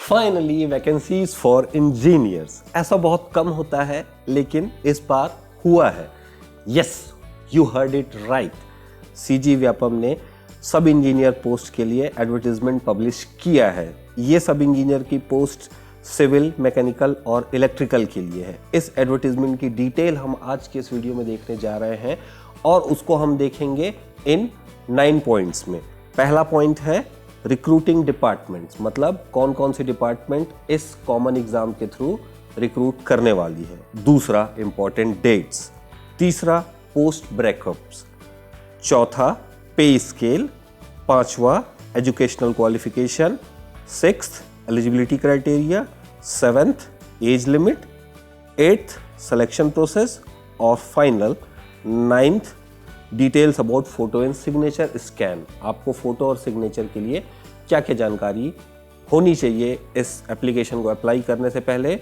Finally vacancies for engineers. ऐसा बहुत कम होता है लेकिन इस बार हुआ है। Yes, you heard it right. CG Vyapam ने सब इंजीनियर पोस्ट के लिए एडवर्टीजमेंट पब्लिश किया है। ये सब इंजीनियर की पोस्ट सिविल, मैकेनिकल और इलेक्ट्रिकल के लिए है। इस एडवर्टीजमेंट की डिटेल हम आज के इस वीडियो में देखने जा रहे हैं और उसको हम देखेंगे इन 9 पॉइंट्स में। पहला पॉइंट है रिक्रूटिंग डिपार्टमेंट्स, मतलब कौन कौन सी डिपार्टमेंट इस कॉमन एग्जाम के थ्रू रिक्रूट करने वाली है। दूसरा, इंपॉर्टेंट डेट्स। तीसरा, पोस्ट ब्रेकअप्स। चौथा, पे स्केल। पांचवा, educational qualification. Sixth, eligibility criteria. Seventh, age limit. Eighth, selection process. और final, ninth, details about photo and signature scan. आपको फोटो और सिग्नेचर के लिए क्या क्या जानकारी होनी चाहिए इस एप्लीकेशन को अप्लाई करने से पहले,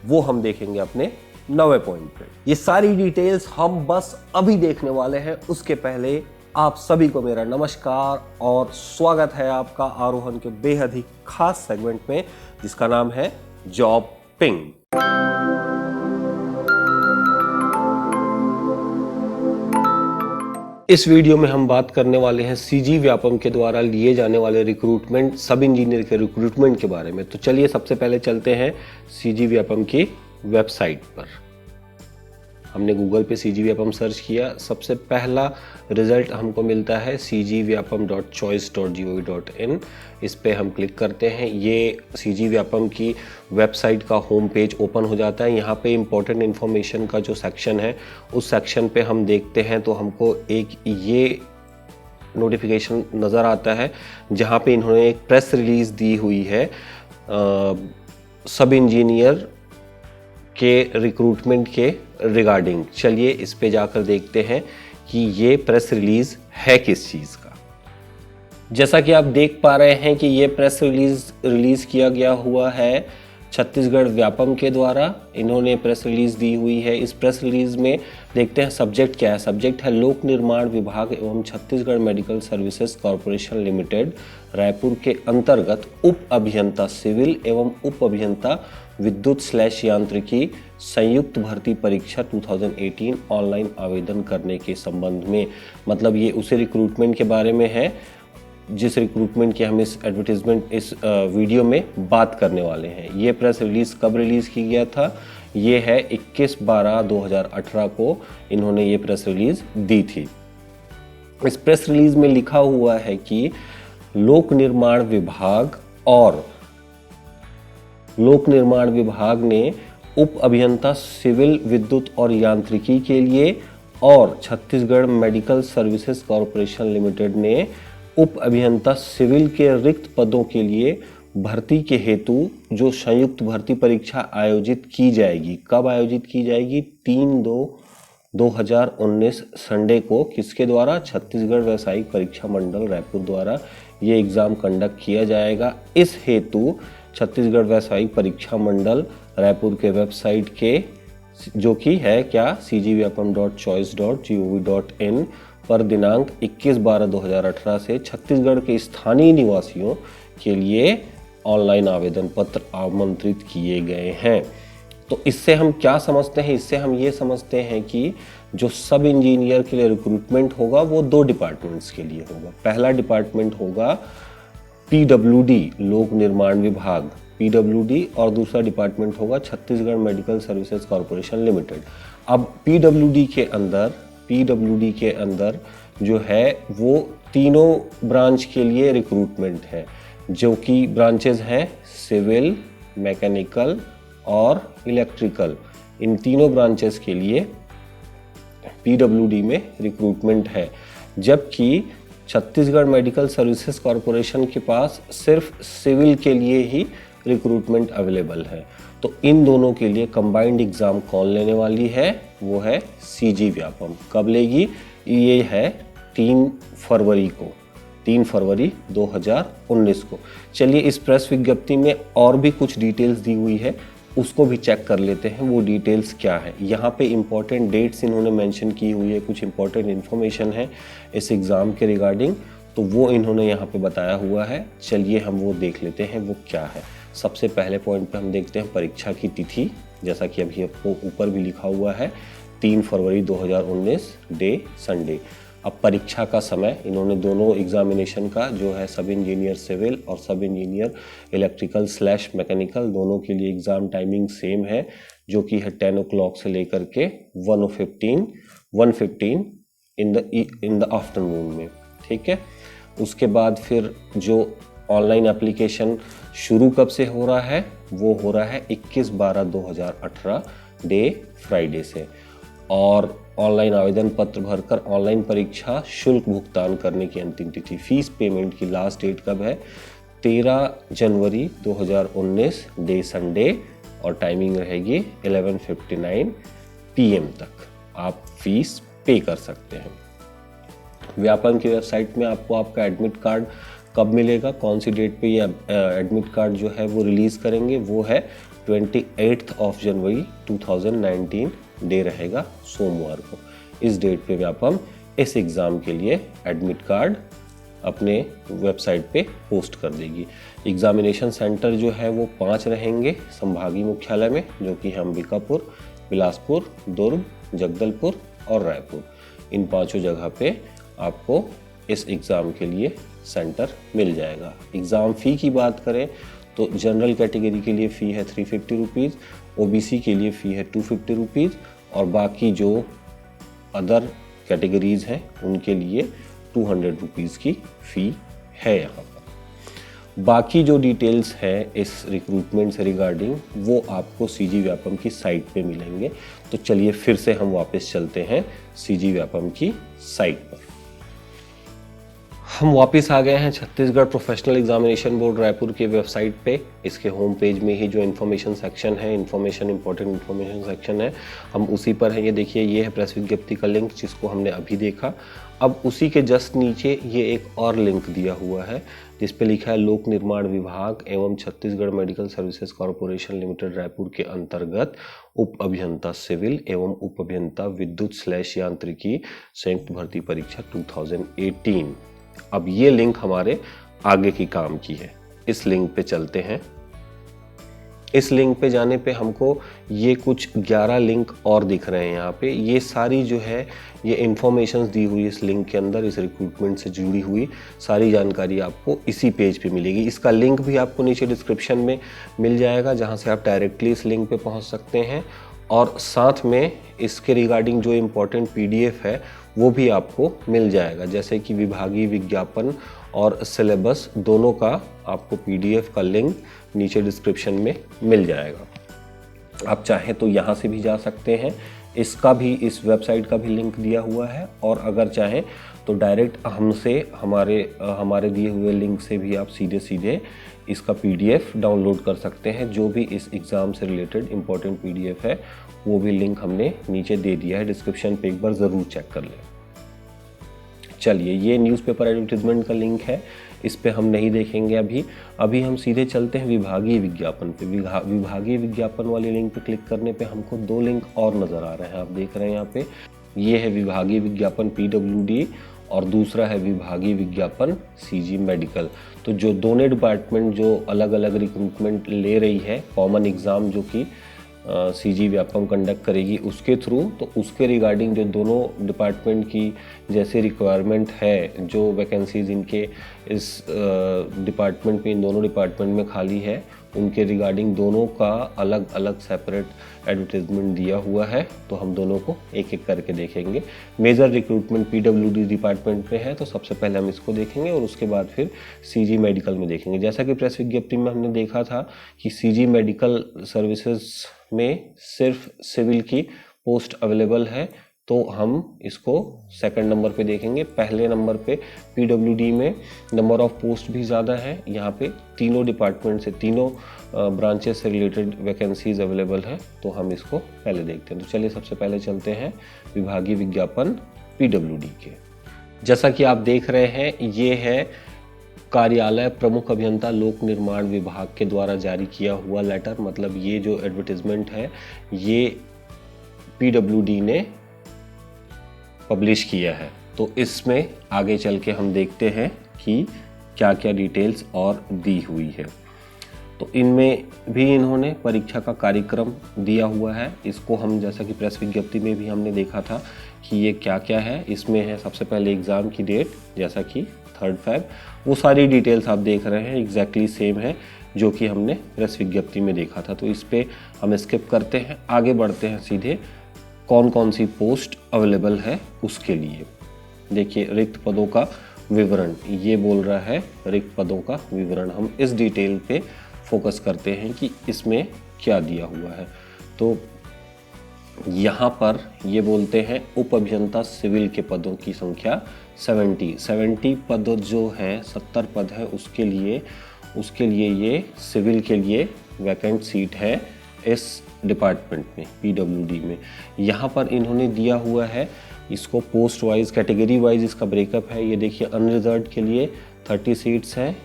वो हम देखेंगे अपने 9वें पॉइंट पे। ये सारी डिटेल्स हम बस अभी देखने वाले हैं। उसके पहले आप सभी को मेरा नमस्कार और स्वागत है आपका आरोहन के बेहद ही खास सेगमेंट में जिसका नाम है जॉब पिंग। इस वीडियो में हम बात करने वाले हैं सीजी व्यापम के द्वारा लिए जाने वाले रिक्रूटमेंट, सब इंजीनियर के रिक्रूटमेंट के बारे में। तो चलिए सबसे पहले चलते हैं सीजी व्यापम की वेबसाइट पर। हमने गूगल पे सीजी व्यापम सर्च किया। सबसे पहला रिजल्ट हमको मिलता है cgvyapam.choice.gov.in। इस पे हम क्लिक करते हैं। ये सीजी व्यापम की वेबसाइट का होम पेज ओपन हो जाता है। यहाँ पे इम्पोर्टेंट इन्फॉर्मेशन का जो सेक्शन है उस सेक्शन पे हम देखते हैं तो हमको एक ये नोटिफिकेशन नज़र आता है जहाँ पे इन्होंने एक प्रेस रिलीज दी हुई है सब इंजीनियर के रिक्रूटमेंट के रिगार्डिंग। चलिए इस पे जाकर देखते हैं कि ये प्रेस रिलीज है किस चीज़ का। जैसा कि आप देख पा रहे हैं कि ये प्रेस रिलीज किया गया हुआ है छत्तीसगढ़ व्यापम के द्वारा। इन्होंने प्रेस रिलीज दी हुई है। इस प्रेस रिलीज में देखते हैं सब्जेक्ट क्या है। सब्जेक्ट है लोक निर्माण विभाग एवं Chhattisgarh medical services corporation limited Raipur के अंतर्गत उप अभियंता सिविल एवं उप अभियंता विद्युत/यांत्रिकी संयुक्त भर्ती परीक्षा 2018 ऑनलाइन आवेदन करने के संबंध में। मतलब ये उसी रिक्रूटमेंट के बारे में है जिस रिक्रूटमेंट की हम इस एडवर्टीजमेंट इस वीडियो में बात करने वाले हैं। ये प्रेस रिलीज कब रिलीज की गया था? ये है 21/12/2018 को इन्होंने ये प्रेस रिलीज दी थी। इस प्रेस रिलीज में लिखा हुआ है कि लोक निर्माण विभाग ने उप अभियंता सिविल, विद्युत और यांत्रिकी के लिए और Chhattisgarh medical services corporation limited ने उप अभियंता सिविल के रिक्त पदों के लिए भर्ती के हेतु जो संयुक्त भर्ती परीक्षा आयोजित की जाएगी। कब आयोजित की जाएगी? 3/2/2019 संडे को। किसके द्वारा? छत्तीसगढ़ व्यावसायिक परीक्षा मंडल रायपुर द्वारा ये एग्ज़ाम कंडक्ट किया जाएगा। इस हेतु छत्तीसगढ़ व्यावसायिक परीक्षा मंडल रायपुर के वेबसाइट के जो कि है क्या cgvyapam.choice.gov.in पर दिनांक 21/12/2018 से छत्तीसगढ़ के स्थानीय निवासियों के लिए ऑनलाइन आवेदन पत्र आमंत्रित किए गए हैं। तो इससे हम क्या समझते हैं? इससे हम ये समझते हैं कि जो सब इंजीनियर के लिए रिक्रूटमेंट होगा वो 2 डिपार्टमेंट्स के लिए होगा। पहला डिपार्टमेंट होगा PWD लोक निर्माण विभाग PWD और दूसरा डिपार्टमेंट होगा Chhattisgarh medical services corporation limited. अब PWD के अंदर जो है वो तीनों ब्रांच के लिए रिक्रूटमेंट है, जो कि ब्रांचेज हैं सिविल, मैकेनिकल और इलेक्ट्रिकल। इन तीनों ब्रांचेस के लिए PWD में रिक्रूटमेंट है, जबकि छत्तीसगढ़ मेडिकल सर्विसेज कॉरपोरेशन के पास सिर्फ सिविल के लिए ही रिक्रूटमेंट अवेलेबल है। तो इन दोनों के लिए कंबाइंड एग्ज़ाम कौन लेने वाली है? वो है सीजी व्यापम। कब लेगी? ये है 3 फरवरी को, 3 फरवरी 2019 को। चलिए इस प्रेस विज्ञप्ति में और भी कुछ डिटेल्स दी हुई है, उसको भी चेक कर लेते हैं वो डिटेल्स क्या है। यहाँ पे इम्पोर्टेंट डेट्स इन्होंने मेंशन की हुई है, कुछ इम्पोर्टेंट इन्फॉर्मेशन है इस एग्ज़ाम के रिगार्डिंग, तो वो इन्होंने यहाँ पे बताया हुआ है। चलिए हम वो देख लेते हैं वो क्या है। सबसे पहले पॉइंट पे हम देखते हैं परीक्षा की तिथि, जैसा कि अभी आपको ऊपर भी लिखा हुआ है 3 फरवरी 2019 डे संडे। अब परीक्षा का समय इन्होंने दोनों एग्जामिनेशन का जो है सब इंजीनियर सिविल और सब इंजीनियर इलेक्ट्रिकल / मैकेनिकल दोनों के लिए एग्ज़ाम टाइमिंग सेम है, जो कि है 10 o'clock से लेकर के 1:15 इन द आफ्टरनून में। ठीक है, उसके बाद फिर जो ऑनलाइन एप्लीकेशन शुरू कब से हो रहा है, वो हो रहा है 21/12/2018 डे फ्राइडे से। और ऑनलाइन आवेदन पत्र भरकर ऑनलाइन परीक्षा शुल्क भुगतान करने की अंतिम तिथि, फीस पेमेंट की लास्ट डेट कब है, 13 जनवरी 2019 डे संडे, और टाइमिंग रहेगी 11:59 PM तक आप फीस पे कर सकते हैं। व्यापम की वेबसाइट में आपको आपका एडमिट कार्ड कब मिलेगा, कौन सी डेट पे ये एडमिट कार्ड जो है वो रिलीज़ करेंगे, वो है 28 जनवरी 2019 डे रहेगा सोमवार को। इस डेट पे व्यापम इस एग्ज़ाम के लिए एडमिट कार्ड अपने वेबसाइट पे पोस्ट कर देगी। एग्ज़ामिनेशन सेंटर जो है वो 5 रहेंगे संभागीय मुख्यालय में, जो कि है अंबिकापुर, बिलासपुर, दुर्ग, जगदलपुर और रायपुर। इन 5 जगह पे आपको इस एग्ज़ाम के लिए सेंटर मिल जाएगा। एग्ज़ाम फ़ी की बात करें तो जनरल कैटेगरी के लिए फ़ी है 350 रुपीज़, OBC के लिए फ़ी है 250 रुपीज़, और बाकी जो अदर कैटेगरीज़ हैं उनके लिए 200 रुपीज़ की फ़ी है यहाँ पर। बाकी जो डिटेल्स हैं इस रिक्रूटमेंट से रिगार्डिंग वो आपको CG व्यापम की साइट पे मिलेंगे। तो चलिए फिर से हम वापस चलते हैं CG व्यापम की साइट पर। हम वापस आ गए हैं Chhattisgarh professional examination board Raipur की वेबसाइट पे। इसके होम पेज में ही जो इन्फॉर्मेशन सेक्शन है, इंपॉर्टेंट इन्फॉर्मेशन सेक्शन है, हम उसी पर हैं। ये देखिए, ये है प्रेस विज्ञप्ति का लिंक जिसको हमने अभी देखा। अब उसी के जस्ट नीचे ये एक और लिंक दिया हुआ है जिस पे लिखा है लोक निर्माण विभाग एवं Chhattisgarh medical services corporation limited Raipur के अंतर्गत उप अभियंता सिविल एवं उप अभियंता विद्युत / यांत्रिकी संयुक्त भर्ती परीक्षा 2018। अब ये लिंक हमारे आगे की काम की है। इस लिंक पे चलते हैं। इस लिंक पे जाने पे हमको ये कुछ 11 लिंक और दिख रहे हैं यहाँ पे। ये सारी जो है ये इन्फॉर्मेशंस दी हुई इस लिंक के अंदर, इस रिक्रूटमेंट से जुड़ी हुई सारी जानकारी आपको इसी पेज पे मिलेगी। इसका लिंक भी आपको नीचे डिस्क्रिप्शन में मिल जाएगा, जहाँ से आप डायरेक्टली इस लिंक पे पहुँच सकते हैं। और साथ में इसके रिगार्डिंग जो इम्पोर्टेंट PDF है वो भी आपको मिल जाएगा, जैसे कि विभागीय विज्ञापन और सिलेबस दोनों का आपको PDF का लिंक नीचे डिस्क्रिप्शन में मिल जाएगा। आप चाहें तो यहाँ से भी जा सकते हैं, इसका भी, इस वेबसाइट का भी लिंक दिया हुआ है। और अगर चाहें तो डायरेक्ट हमसे हमारे दिए हुए लिंक से भी आप सीधे इसका PDF डाउनलोड कर सकते हैं। जो भी इस एग्ज़ाम से रिलेटेड इम्पोर्टेंट PDF है वो भी लिंक हमने नीचे दे दिया है डिस्क्रिप्शन पे, एक बार ज़रूर चेक कर लें। चलिए, ये न्यूज़पेपर एडवर्टीजमेंट का लिंक है, इस पे हम नहीं देखेंगे अभी हम सीधे चलते हैं विभागीय विज्ञापन पे। विभागीय विज्ञापन वाले लिंक पे क्लिक करने पे हमको 2 लिंक और नज़र आ रहे हैं। आप देख रहे हैं यहाँ पे, ये है विभागीय विज्ञापन PWD और दूसरा है विभागीय विज्ञापन CG मेडिकल। तो जो दोनों डिपार्टमेंट जो अलग अलग रिक्रूटमेंट ले रही है, कॉमन एग्ज़ाम जो कि CG व्यापम कंडक्ट करेगी उसके थ्रू, तो उसके रिगार्डिंग जो दोनों डिपार्टमेंट की जैसे रिक्वायरमेंट है, जो वैकेंसीज इनके इस डिपार्टमेंट में, इन दोनों डिपार्टमेंट में खाली है, उनके रिगार्डिंग दोनों का अलग अलग सेपरेट एडवर्टीजमेंट दिया हुआ है। तो हम दोनों को एक एक करके देखेंगे। मेजर रिक्रूटमेंट PWD डिपार्टमेंट में है, तो सबसे पहले हम इसको देखेंगे और उसके बाद फिर CG मेडिकल में देखेंगे। जैसा कि प्रेस विज्ञप्ति में हमने देखा था कि CG मेडिकल सर्विसेज में सिर्फ सिविल की पोस्ट अवेलेबल है, तो हम इसको सेकंड नंबर पे देखेंगे। पहले नंबर पे PWD में नंबर ऑफ पोस्ट भी ज़्यादा है। यहाँ पे तीनों डिपार्टमेंट से, तीनों ब्रांचेस से रिलेटेड वैकेंसीज अवेलेबल है, तो हम इसको पहले देखते हैं। तो चलिए सबसे पहले चलते हैं विभागीय विज्ञापन PWD के। जैसा कि आप देख रहे हैं, ये है कार्यालय प्रमुख अभियंता लोक निर्माण विभाग के द्वारा जारी किया हुआ लेटर। मतलब ये जो एडवर्टीजमेंट है ये PWD ने पब्लिश किया है। तो इसमें आगे चल के हम देखते हैं कि क्या क्या डिटेल्स और दी हुई है। तो इनमें भी इन्होंने परीक्षा का कार्यक्रम दिया हुआ है। इसको हम जैसा कि प्रेस विज्ञप्ति में भी हमने देखा था कि ये क्या क्या है। इसमें है सबसे पहले एग्ज़ाम की डेट, जैसा कि 3 Feb, वो सारी डिटेल्स आप देख रहे हैं एग्जैक्टली सेम है जो कि हमने प्रेस विज्ञप्ति में देखा था। तो इस पर हम स्किप करते हैं, आगे बढ़ते हैं सीधे कौन कौन सी पोस्ट अवेलेबल है उसके लिए। देखिए रिक्त पदों का विवरण, ये बोल रहा है रिक्त पदों का विवरण। हम इस डिटेल पे फोकस करते हैं कि इसमें क्या दिया हुआ है। तो यहाँ पर ये बोलते हैं उप अभियंता सिविल के पदों की संख्या 70 पद जो है, 70 पद है उसके लिए ये सिविल के लिए वैकेंट सीट है इस डिपार्टमेंट में, पीडब्ल्यूडी में। यहाँ पर इन्होंने दिया हुआ है इसको पोस्ट वाइज, कैटेगरी वाइज इसका ब्रेकअप है। ये देखिए अनरिजर्व्ड के लिए 30 सीट्स हैं,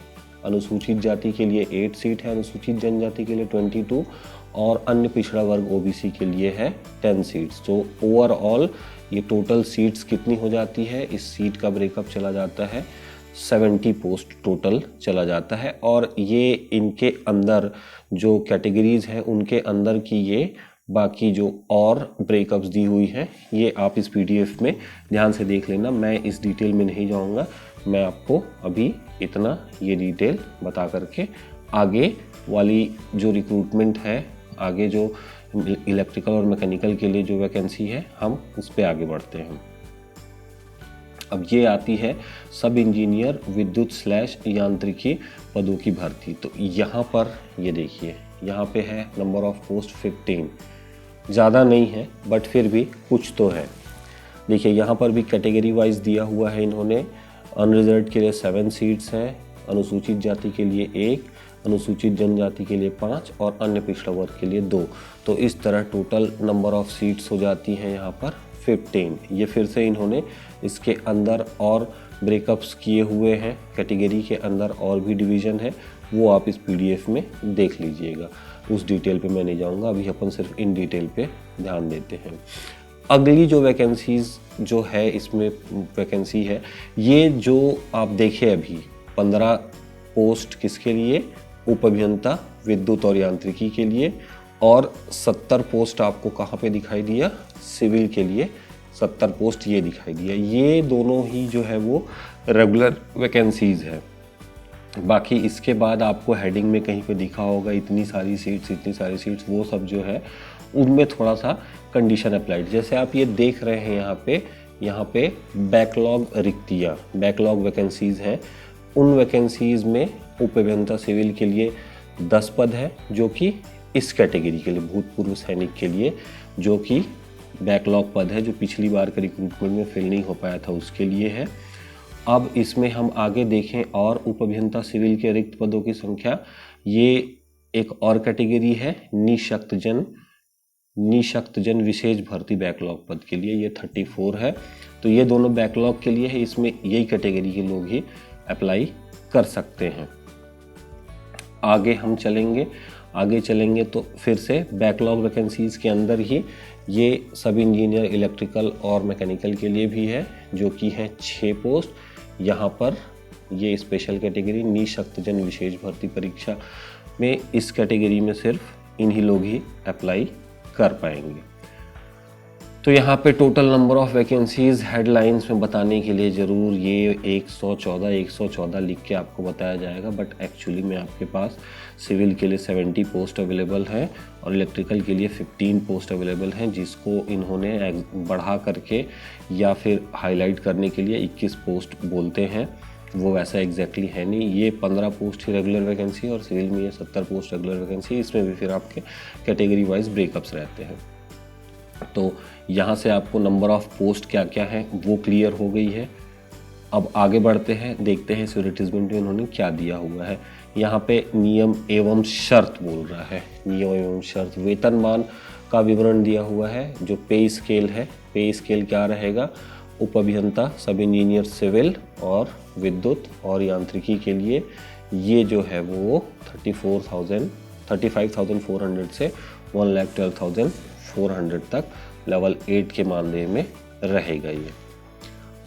अनुसूचित जाति के लिए 8 सीट है, अनुसूचित जनजाति के लिए 22 और अन्य पिछड़ा वर्ग ओबीसी के लिए है 10 सीट्स। तो ओवरऑल ये टोटल सीट्स कितनी हो जाती है, इस सीट का ब्रेकअप चला जाता है 70 पोस्ट टोटल चला जाता है। और ये इनके अंदर जो कैटेगरीज हैं उनके अंदर की ये बाकी जो और ब्रेकअप्स दी हुई हैं ये आप इस पीडीएफ में ध्यान से देख लेना। मैं इस डिटेल में नहीं जाऊंगा, मैं आपको अभी इतना ये डिटेल बता करके आगे वाली जो रिक्रूटमेंट है, आगे जो इलेक्ट्रिकल और मैकेनिकल के लिए जो वैकेंसी है हम उस पर आगे बढ़ते हैं। अब ये आती है सब इंजीनियर विद्युत / यांत्रिकी पदों की भर्ती। तो यहाँ पर ये देखिए, यहाँ पे है नंबर ऑफ पोस्ट 15, ज़्यादा नहीं है बट फिर भी कुछ तो है। देखिए यहाँ पर भी कैटेगरी वाइज दिया हुआ है इन्होंने। अनरिजर्व्ड के लिए 7 सीट्स हैं, अनुसूचित जाति के लिए 1, अनुसूचित जनजाति के लिए 5 और अन्य पिछड़ा वर्ग के लिए 2। तो इस तरह टोटल नंबर ऑफ सीट्स हो जाती हैं यहाँ पर 15। ये फिर से इन्होंने इसके अंदर और ब्रेकअप्स किए हुए हैं, कैटेगरी के अंदर और भी डिवीज़न है, वो आप इस पीडीएफ में देख लीजिएगा। उस डिटेल पे मैं नहीं जाऊँगा, अभी अपन सिर्फ इन डिटेल पे ध्यान देते हैं। अगली जो वैकेंसीज़ जो है इसमें वैकेंसी है, ये जो आप देखें अभी 15 पोस्ट किसके लिए, उप अभियंता विद्युत और यांत्रिकी के लिए, और 70 पोस्ट आपको कहाँ पे दिखाई दिया, सिविल के लिए 70 पोस्ट ये दिखाई दिया। ये दोनों ही जो है वो रेगुलर वैकेंसीज़ है। बाकी इसके बाद आपको हेडिंग में कहीं पे दिखा होगा इतनी सारी सीट्स, वो सब जो है उनमें थोड़ा सा कंडीशन अप्लाइड। जैसे आप ये देख रहे हैं यहाँ पे बैकलॉग रिक्तियाँ, बैकलॉग वैकेंसीज़ हैं। उन वैकेंसीज़ में उप अभियंता सिविल के लिए 10 पद है जो कि इस कैटेगरी के लिए, भूतपूर्व सैनिक के लिए, जो कि बैकलॉग पद है, जो पिछली बार के रिक्रूटमेंट में फिल नहीं हो पाया था उसके लिए है। अब इसमें हम आगे देखें और उप अभियंता सिविल के रिक्त पदों की संख्या, ये एक और कैटेगरी है निशक्तजन विशेष भर्ती बैकलॉग पद के लिए, ये 34 है। तो ये दोनों बैकलॉग के लिए है, इसमें यही कैटेगरी के लोग ही अप्लाई कर सकते हैं। आगे हम चलेंगे तो फिर से बैकलॉग वैकेंसीज़ के अंदर ही ये सब इंजीनियर इलेक्ट्रिकल और मैकेनिकल के लिए भी है, जो कि हैं 6 पोस्ट। यहाँ पर ये स्पेशल कैटेगरी निशक्तजन विशेष भर्ती परीक्षा में, इस कैटेगरी में सिर्फ इन्हीं लोग ही अप्लाई कर पाएंगे। तो यहाँ पे total number of vacancies headlines में बताने के लिए ज़रूर ये 114 लिख के आपको बताया जाएगा, बट एक्चुअली में आपके पास सिविल के लिए 70 पोस्ट अवेलेबल हैं और इलेक्ट्रिकल के लिए 15 पोस्ट अवेलेबल हैं, जिसको इन्होंने बढ़ा करके या फिर हाईलाइट करने के लिए 21 पोस्ट बोलते हैं। वो वैसा एग्जैक्टली है नहीं, ये 15 पोस्ट ही रेगुलर वैकेंसी और सिविल में ये 70 पोस्ट रेगुलर वैकेंसी। इसमें भी फिर आपके कैटेगरी वाइज ब्रेकअप्स रहते हैं। तो यहाँ से आपको नंबर ऑफ पोस्ट क्या क्या है वो क्लियर हो गई है। अब आगे बढ़ते हैं, देखते हैं इस एडवर्टीजमेंट में उन्होंने क्या दिया हुआ है। यहाँ पे नियम एवं शर्त बोल रहा है, नियम एवं शर्त। वेतनमान का विवरण दिया हुआ है, जो पे स्केल है। पे स्केल क्या रहेगा, उप अभियंता सब इंजीनियर सिविल और विद्युत और यांत्रिकी के लिए ये जो है वो 35,400 से 1,12,400 तक लेवल 8 के मानदेय में रहेगा ये।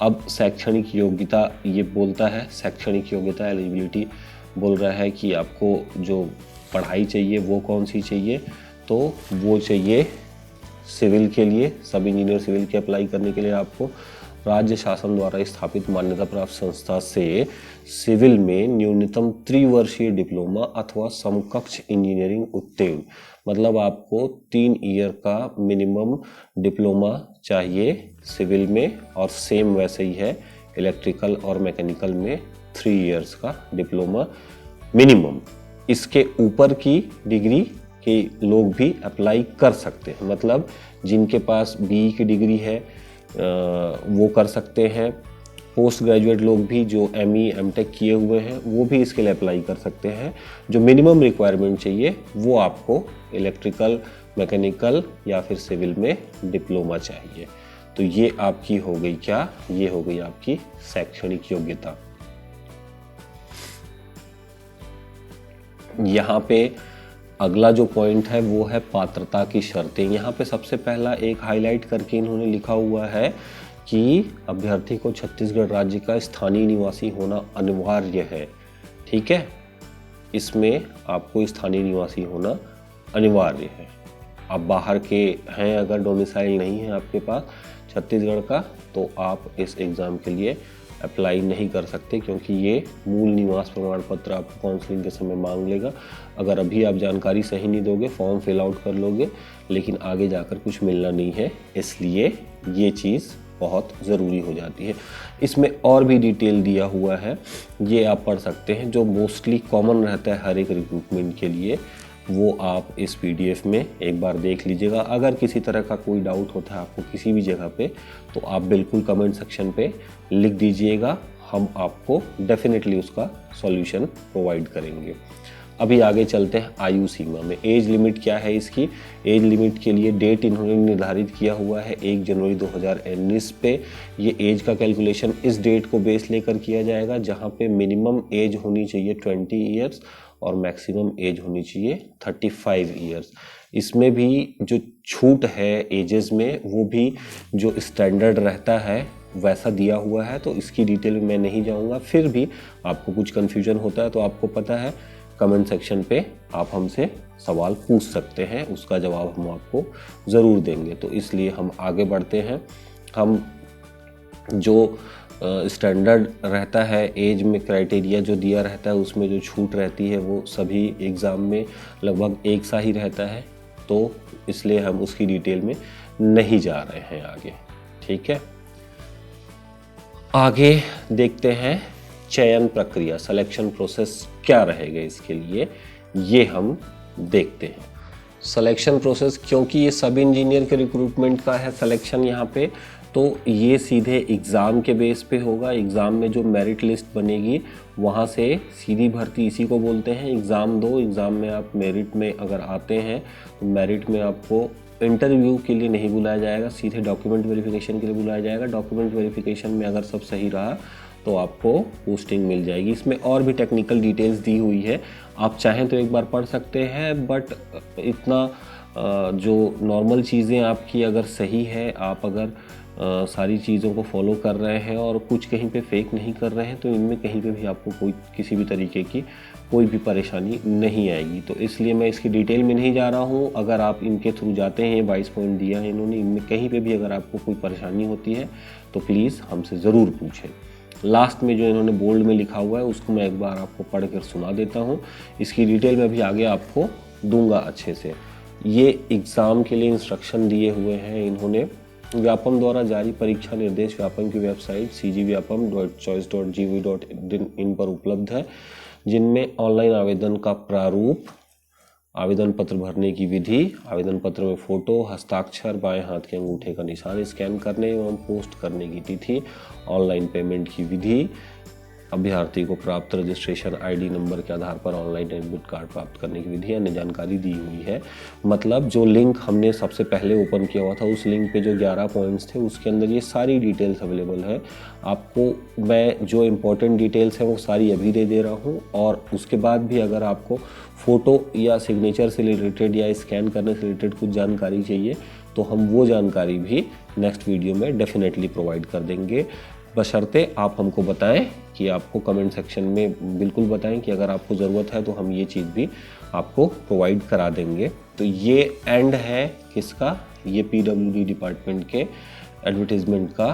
अब शैक्षणिक योग्यता ये बोलता है, शैक्षणिक योग्यता एलिजिबिलिटी बोल रहा है कि आपको जो पढ़ाई चाहिए वो कौन सी चाहिए, तो वो चाहिए सिविल के लिए, सब इंजीनियर सिविल के अप्लाई करने के लिए आपको राज्य शासन द्वारा स्थापित मान्यता प्राप्त संस्था से सिविल में न्यूनतम त्रिवर्षीय डिप्लोमा अथवा समकक्ष इंजीनियरिंग उत्तीर्ण, मतलब आपको 3 ईयर का मिनिमम डिप्लोमा चाहिए सिविल में, और सेम वैसे ही है इलेक्ट्रिकल और मैकेनिकल में 3 इयर्स का डिप्लोमा मिनिमम। इसके ऊपर की डिग्री के लोग भी अप्लाई कर सकते हैं, मतलब जिनके पास BE की डिग्री है वो कर सकते हैं। पोस्ट ग्रेजुएट लोग भी जो ME MTech किए हुए हैं वो भी इसके लिए अप्लाई कर सकते हैं। जो मिनिमम रिक्वायरमेंट चाहिए वो आपको इलेक्ट्रिकल, मैकेनिकल या फिर सिविल में डिप्लोमा चाहिए। तो ये आपकी हो गई क्या, ये हो गई आपकी शैक्षणिक योग्यता। यहाँ पे अगला जो पॉइंट है वो है पात्रता की शर्तें। यहाँ पे सबसे पहला एक हाईलाइट करके इन्होंने लिखा हुआ है कि अभ्यर्थी को छत्तीसगढ़ राज्य का स्थानीय निवासी होना अनिवार्य है। ठीक है, इसमें आपको स्थानीय निवासी होना अनिवार्य है। आप बाहर के हैं, अगर डोमिसाइल नहीं है आपके पास छत्तीसगढ़ का, तो आप इस एग्ज़ाम के लिए अप्लाई नहीं कर सकते, क्योंकि ये मूल निवास प्रमाण पत्र आपको काउंसलिंग के समय मांग लेगा। अगर अभी आप जानकारी सही नहीं दोगे, फॉर्म फिल आउट कर लोगे, लेकिन आगे जाकर कुछ मिलना नहीं है, इसलिए ये चीज़ बहुत ज़रूरी हो जाती है। इसमें और भी डिटेल दिया हुआ है, ये आप पढ़ सकते हैं। जो मोस्टली कॉमन रहता है हर एक रिक्रूटमेंट के लिए, वो आप इस PDF में एक बार देख लीजिएगा। अगर किसी तरह का कोई डाउट होता है आपको किसी भी जगह पे, तो आप बिल्कुल कमेंट सेक्शन पे लिख दीजिएगा, हम आपको डेफिनेटली उसका सॉल्यूशन प्रोवाइड करेंगे। अभी आगे चलते हैं आयु सीमा में। एज लिमिट क्या है इसकी? एज लिमिट के लिए डेट इन्होंने निर्धारित किया हुआ है 1 जनवरी 2019 पे। ये एज का कैलकुलेशन इस डेट को बेस लेकर किया जाएगा, जहाँ पे मिनिमम एज होनी चाहिए 20 ईयर्स और मैक्सिमम एज होनी चाहिए 35 ईयर्स। इसमें भी जो छूट है एजेस में, वो भी जो स्टैंडर्ड रहता है वैसा दिया हुआ है, तो इसकी डिटेल में मैं नहीं जाऊंगा। फिर भी आपको कुछ कन्फ्यूजन होता है तो आपको पता है, कमेंट सेक्शन पे आप हमसे सवाल पूछ सकते हैं, उसका जवाब हम आपको ज़रूर देंगे। तो इसलिए हम आगे बढ़ते हैं। हम जो स्टैंडर्ड रहता है एज में, क्राइटेरिया जो दिया रहता है, उसमें जो छूट रहती है वो सभी एग्ज़ाम में लगभग एक सा ही रहता है, तो इसलिए हम उसकी डिटेल में नहीं जा रहे हैं आगे। ठीक है, आगे देखते हैं चयन प्रक्रिया, सिलेक्शन प्रोसेस क्या रहेगा इसके लिए, ये हम देखते हैं। सिलेक्शन प्रोसेस, क्योंकि ये सब इंजीनियर के रिक्रूटमेंट का है सिलेक्शन यहाँ पे, तो ये सीधे एग्ज़ाम के बेस पे होगा। एग्ज़ाम में जो मेरिट लिस्ट बनेगी वहाँ से सीधी भर्ती, इसी को बोलते हैं एग्ज़ाम दो। एग्ज़ाम में आप मेरिट में अगर आते हैं तो मेरिट में आपको इंटरव्यू के लिए नहीं बुलाया जाएगा, सीधे डॉक्यूमेंट वेरिफिकेशन के लिए बुलाया जाएगा। डॉक्यूमेंट वेरिफिकेशन में अगर सब सही रहा तो आपको पोस्टिंग मिल जाएगी। इसमें और भी टेक्निकल डिटेल्स दी हुई है, आप चाहें तो एक बार पढ़ सकते हैं, बट इतना जो नॉर्मल चीज़ें आपकी अगर सही है, आप अगर सारी चीज़ों को फॉलो कर रहे हैं और कुछ कहीं पे फेक नहीं कर रहे हैं, तो इनमें कहीं पे भी आपको कोई किसी भी तरीके की कोई भी परेशानी नहीं आएगी। तो इसलिए मैं इसकी डिटेल में नहीं जा रहा हूँ। अगर आप इनके थ्रू जाते हैं, 22 पॉइंट दिया है इन्होंने, इनमें कहीं पे भी अगर आपको कोई परेशानी होती है तो प्लीज़ हमसे ज़रूर पूछें। लास्ट में जो इन्होंने बोल्ड में लिखा हुआ है उसको मैं एक बार आपको पढ़ कर सुना देता हूँ। इसकी डिटेल में भी आगे आपको दूंगा अच्छे से। ये एग्ज़ाम के लिए इंस्ट्रक्शन दिए हुए हैं इन्होंने। व्यापम द्वारा जारी परीक्षा निर्देश व्यापम की वेबसाइट cgvyapam.choice.gov.in पर उपलब्ध है, जिनमें ऑनलाइन आवेदन का प्रारूप, आवेदन पत्र भरने की विधि, आवेदन पत्र में फ़ोटो, हस्ताक्षर, बाएं हाथ के अंगूठे का निशान स्कैन करने एवं पोस्ट करने की तिथि, ऑनलाइन पेमेंट की विधि, अभ्यर्थी को प्राप्त रजिस्ट्रेशन ID नंबर के आधार पर ऑनलाइन एडमिट कार्ड प्राप्त करने की विधि, अन्य जानकारी दी हुई है। मतलब जो लिंक हमने सबसे पहले ओपन किया हुआ था, उस लिंक पे जो 11 पॉइंट्स थे उसके अंदर ये सारी डिटेल्स अवेलेबल है। आपको मैं जो इम्पोर्टेंट डिटेल्स हैं वो सारी अभी दे रहा हूँ, और उसके बाद भी अगर आपको फ़ोटो या सिग्नेचर से रिलेटेड या स्कैन करने से रिलेटेड कुछ जानकारी चाहिए तो हम वो जानकारी भी नेक्स्ट वीडियो में डेफिनेटली प्रोवाइड कर देंगे। बशर्ते आप हमको बताएं कि आपको कमेंट सेक्शन में बिल्कुल बताएं कि अगर आपको ज़रूरत है तो हम ये चीज़ भी आपको प्रोवाइड करा देंगे। तो ये एंड है किसका, ये PWD डिपार्टमेंट के एडवर्टीज़मेंट का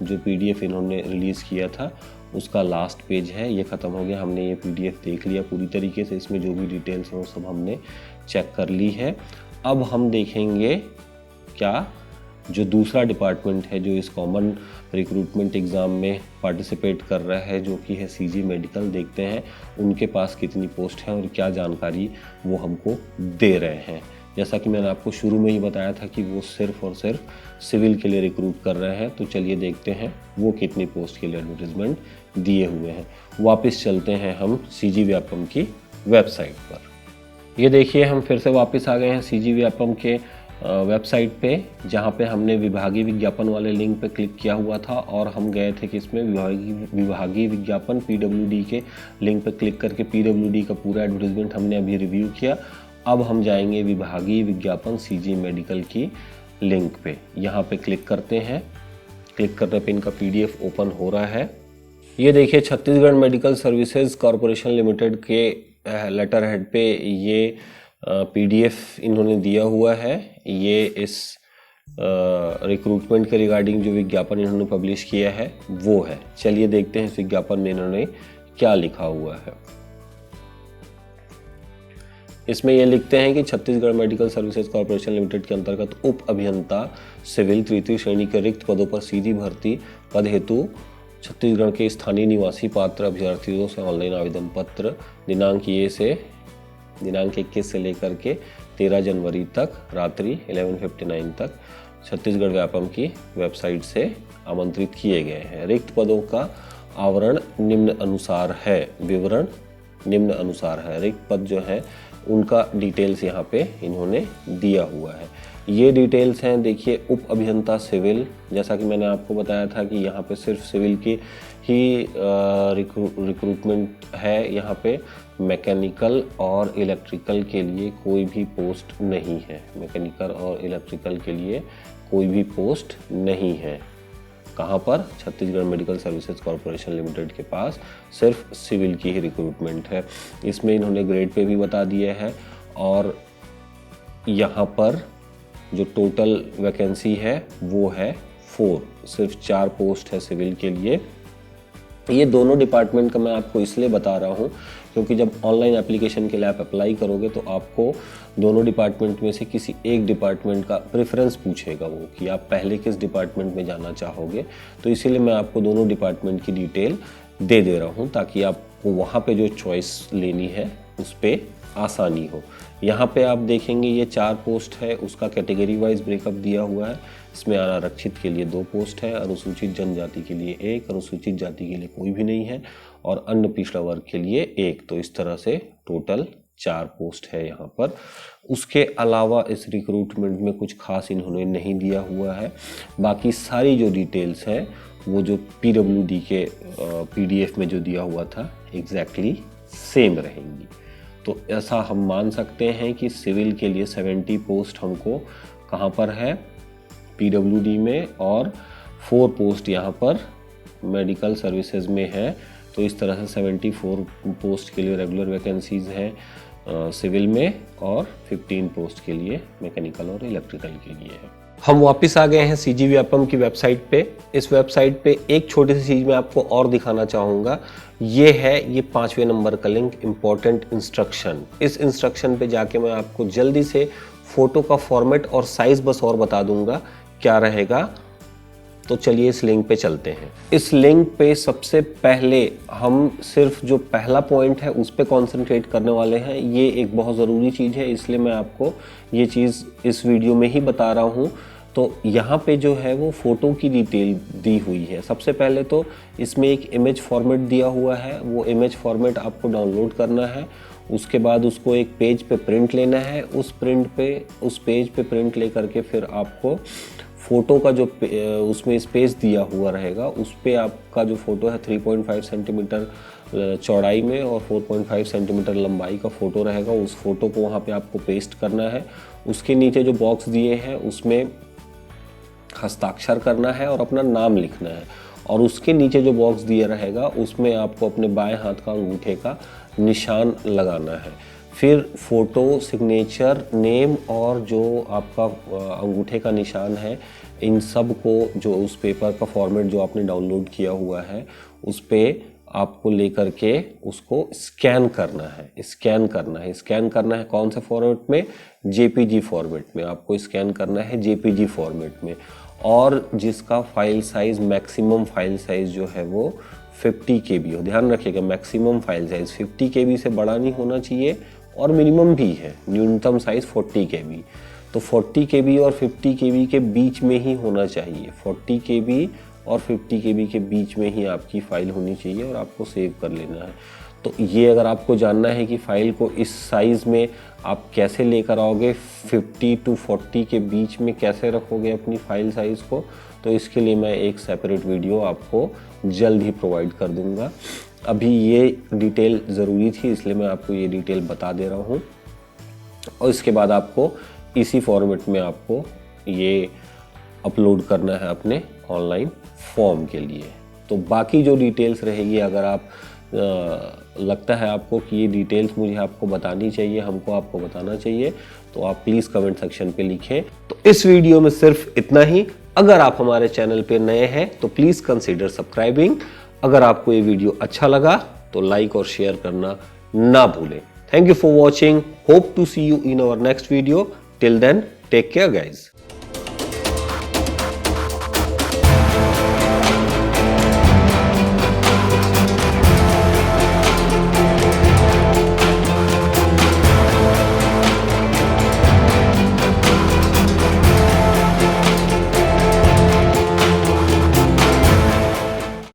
जो PDF इन्होंने रिलीज़ किया था उसका लास्ट पेज है। ये ख़त्म हो गया, हमने ये PDF देख लिया पूरी तरीके से, इसमें जो भी डिटेल्स हैं वो सब हमने चेक कर ली है। अब हम देखेंगे क्या जो दूसरा डिपार्टमेंट है जो इस कॉमन रिक्रूटमेंट एग्ज़ाम में पार्टिसिपेट कर रहा है, जो कि है CG मेडिकल, देखते हैं उनके पास कितनी पोस्ट है और क्या जानकारी वो हमको दे रहे हैं। जैसा कि मैंने आपको शुरू में ही बताया था कि वो सिर्फ और सिर्फ सिविल के लिए रिक्रूट कर रहे हैं, तो चलिए देखते हैं वो कितनी पोस्ट के लिए एडवर्टीजमेंट दिए हुए हैं। वापस चलते हैं हम CG व्यापम की वेबसाइट पर। ये देखिए हम फिर से वापस आ गए हैं CG व्यापम के वेबसाइट पे, जहाँ पे हमने विभागीय विज्ञापन वाले लिंक पे क्लिक किया हुआ था और हम गए थे कि इसमें विभागीय विज्ञापन PWD के लिंक पे क्लिक करके PWD का पूरा एडवर्टीजमेंट हमने अभी रिव्यू किया। अब हम जाएंगे विभागीय विज्ञापन CG मेडिकल की लिंक पे, यहाँ पे क्लिक करते हैं। क्लिक करने पे इनका PDF ओपन हो रहा है। ये देखिए Chhattisgarh medical services corporation limited के लेटर हेड पे ये PDF इन्होंने दिया हुआ है। ये इस रिक्रूटमेंट के रिगार्डिंग जो विज्ञापन इन्होंने पब्लिश किया है वो है। चलिए देखते हैं इस विज्ञापन में इन्होंने क्या लिखा हुआ है। इसमें ये लिखते हैं कि Chhattisgarh medical services corporation limited के अंतर्गत उप अभियंता सिविल तृतीय श्रेणी के रिक्त पदों पर सीधी भर्ती पद हेतु छत्तीसगढ़ के स्थानीय निवासी पात्र अभ्यर्थियों से ऑनलाइन आवेदन पत्र दिनांक 21 से लेकर के 13 जनवरी तक रात्रि 11:59 तक छत्तीसगढ़ व्यापम की वेबसाइट से आमंत्रित किए गए हैं। रिक्त पदों का आवरण निम्न अनुसार है, विवरण निम्न अनुसार है। रिक्त पद जो है उनका डिटेल्स यहाँ पे इन्होंने दिया हुआ है। ये डिटेल्स हैं, देखिए उप अभियंता सिविल, जैसा कि मैंने आपको बताया था कि यहाँ पे सिर्फ सिविल की ही रिक्रूटमेंट है। यहाँ पे मैकेनिकल और इलेक्ट्रिकल के लिए कोई भी पोस्ट नहीं है। मैकेनिकल और इलेक्ट्रिकल के लिए कोई भी पोस्ट नहीं है। कहाँ पर? Chhattisgarh medical services corporation limited के पास सिर्फ सिविल की ही रिक्रूटमेंट है। इसमें इन्होंने ग्रेड पे भी बता दिया है और यहाँ पर जो टोटल वैकेंसी है वो है 4, सिर्फ 4 पोस्ट है सिविल के लिए। ये दोनों डिपार्टमेंट का मैं आपको इसलिए बता रहा हूँ क्योंकि जब ऑनलाइन एप्लीकेशन के लिए आप अप्लाई करोगे तो आपको दोनों डिपार्टमेंट में से किसी एक डिपार्टमेंट का प्रेफरेंस पूछेगा वो कि आप पहले किस डिपार्टमेंट में जाना चाहोगे। तो इसीलिए मैं आपको दोनों डिपार्टमेंट की डिटेल दे रहा हूँ ताकि आपको वहाँ पे जो चॉइस लेनी है उस पर आसानी हो। यहाँ पे आप देखेंगे ये 4 पोस्ट है, उसका कैटेगरी वाइज ब्रेकअप दिया हुआ है। इसमें अनारक्षित के लिए 2 पोस्ट है, अनुसूचित जनजाति के लिए 1, अनुसूचित जाति के लिए कोई भी नहीं है और अन्य पिछड़ा वर्ग के लिए 1। तो इस तरह से टोटल 4 पोस्ट है यहाँ पर। उसके अलावा इस रिक्रूटमेंट में कुछ खास इन्होंने नहीं दिया हुआ है। बाकी सारी जो डिटेल्स हैं वो जो PWD के PDF में जो दिया हुआ था एग्जैक्टली सेम रहेंगी। तो ऐसा हम मान सकते हैं कि सिविल के लिए 70 पोस्ट हमको कहाँ पर है? PWD में, और 4 पोस्ट यहाँ पर मेडिकल सर्विसेज में है। तो इस तरह से 74 पोस्ट के लिए रेगुलर वैकेंसीज हैं सिविल में और 15 पोस्ट के लिए मैकेनिकल और इलेक्ट्रिकल के लिए है। हम वापस आ गए हैं CG व्यापम की वेबसाइट पे। इस वेबसाइट पे एक छोटी सी चीज़ मैं आपको और दिखाना चाहूँगा। ये है ये 5वें नंबर का लिंक, इम्पोर्टेंट इंस्ट्रक्शन। इस इंस्ट्रक्शन पे जाके मैं आपको जल्दी से फ़ोटो का फॉर्मेट और साइज़ बस और बता दूंगा क्या रहेगा। तो चलिए इस लिंक पे चलते हैं। इस लिंक पे सबसे पहले हम सिर्फ जो पहला पॉइंट है उस पे कॉन्सेंट्रेट करने वाले हैं। ये एक बहुत ज़रूरी चीज़ है, इसलिए मैं आपको ये चीज़ इस वीडियो में ही बता रहा हूँ। तो यहाँ पे जो है वो फ़ोटो की डिटेल दी हुई है। सबसे पहले तो इसमें एक इमेज फॉर्मेट दिया हुआ है, वो इमेज फॉर्मेट आपको डाउनलोड करना है। उसके बाद उसको एक पेज पे प्रिंट लेना है। उस पेज पे प्रिंट ले करके फिर आपको फ़ोटो का जो उसमें स्पेस दिया हुआ रहेगा उस पे आपका जो फ़ोटो है 3.5 सेंटीमीटर चौड़ाई में और 4.5 सेंटीमीटर लंबाई का फ़ोटो रहेगा। उस फ़ोटो को वहाँ पे आपको पेस्ट करना है। उसके नीचे जो बॉक्स दिए हैं उसमें हस्ताक्षर करना है और अपना नाम लिखना है। और उसके नीचे जो बॉक्स दिया रहेगा उसमें आपको अपने बाएं हाथ का अंगूठे का निशान लगाना है। फिर फ़ोटो, सिग्नेचर, नेम और जो आपका अंगूठे का निशान है, इन सब को जो उस पेपर का फॉर्मेट जो आपने डाउनलोड किया हुआ है उस पर आपको लेकर के उसको स्कैन करना है। स्कैन करना है कौन से फॉर्मेट में? जेपीजी फॉर्मेट में आपको स्कैन करना है, जेपीजी फॉर्मेट में। और जिसका file size, maximum file size जो है वो 50 KB हो। ध्यान रखिएगा, मैक्सिमम फाइल साइज़ 50 KB से बड़ा नहीं होना चाहिए और मिनिमम भी है, न्यूनतम साइज़ 40 KB। तो 40 KB और 50 KB के बीच में ही होना चाहिए। 40 KB और 50 KB के बीच में ही आपकी फ़ाइल होनी चाहिए और आपको सेव कर लेना है। तो ये अगर आपको जानना है कि फ़ाइल को इस साइज़ में आप कैसे लेकर आओगे, 50 to 40 के बीच में कैसे रखोगे अपनी फ़ाइल साइज़ को, तो इसके लिए मैं एक सेपरेट वीडियो आपको जल्द ही प्रोवाइड कर दूंगा। अभी ये डिटेल ज़रूरी थी इसलिए मैं आपको ये डिटेल बता दे रहा हूँ। और इसके बाद आपको इसी फॉर्मेट में आपको ये अपलोड करना है अपने ऑनलाइन फॉर्म के लिए। तो बाकी जो डिटेल्स रहेगी, अगर आप लगता है आपको कि ये डिटेल्स मुझे आपको बतानी चाहिए, हमको आपको बताना चाहिए, तो आप प्लीज़ कमेंट सेक्शन पे लिखें। तो इस वीडियो में सिर्फ इतना ही। अगर आप हमारे चैनल पे नए हैं तो प्लीज़ कंसीडर सब्सक्राइबिंग। अगर आपको ये वीडियो अच्छा लगा तो लाइक और शेयर करना ना भूलें। Thank you for watching. Hope to see you in our next video. Till then, take care guys.